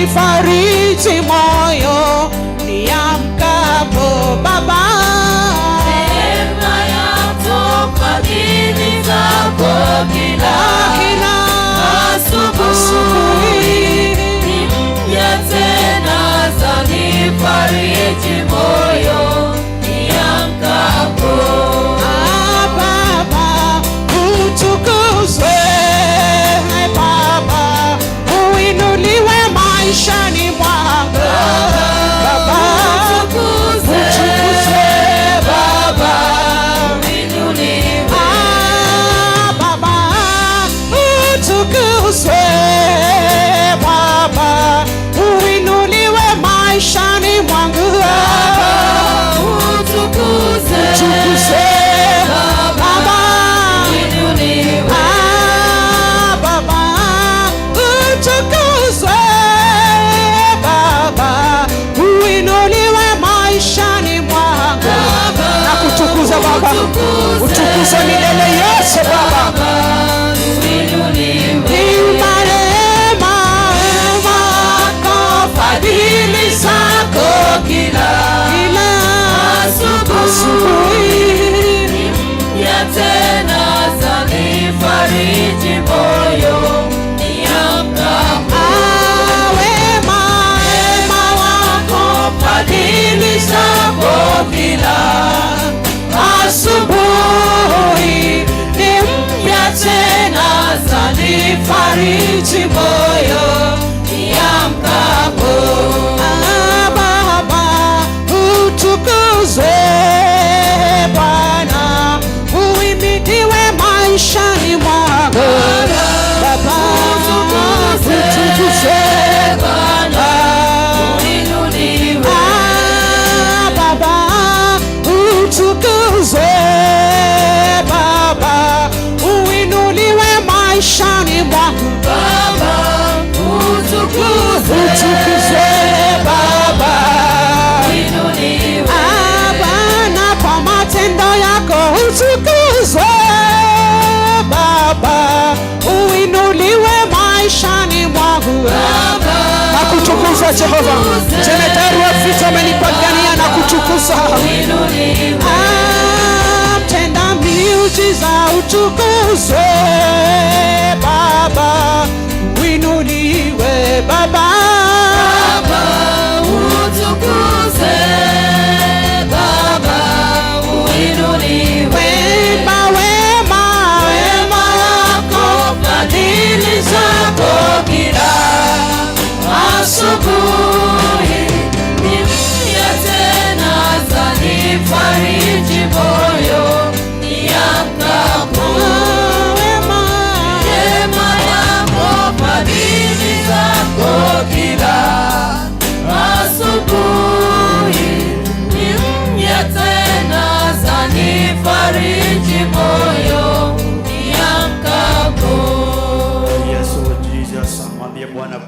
zanifariji moyo niamkapo Baba. Neema yako fadhili zako kila asubuhi ni mpya tena, zanifariji moyo niamkapo. Baba utukuzwe, Baba uinuliwe maishani mwangu. Baba utukuzwe, Baba Uinuliwe. Baba utukuzwe, Baba uinuliwe maishani mwangu. Utukuzwe, Utukuzwe, Baba Uinuliwe. Baba utukuzwe, Baba uinuliwe maishani mwangu. Na kutukuza Baba, utukuze milele Yesu Baba. Fadhili zako kila asubuhi ya tena, zanifariji moyo niamkapo. wema wako fadhili zako kila asubuhi ni mpya tena, zanifariji moyo niamkapo. Baba utukuzwe, Bwana uimidiwe maishani mwangu. Baba utukuzwe, Bwana Uinuliwe. Baba utukuzwe, Baba uinuliwe maishani mwangu. Baba utukuzwe, Baba Uinuliwe. Bwana kwa matendo yako utukuzwe, Baba uinuliwe maishani mwangu. Na kutukuza Jehova, jemadari wa vita amenipigania na kutukuza. Mtenda miujiza utukuzwe, Baba uinuliwe Baba.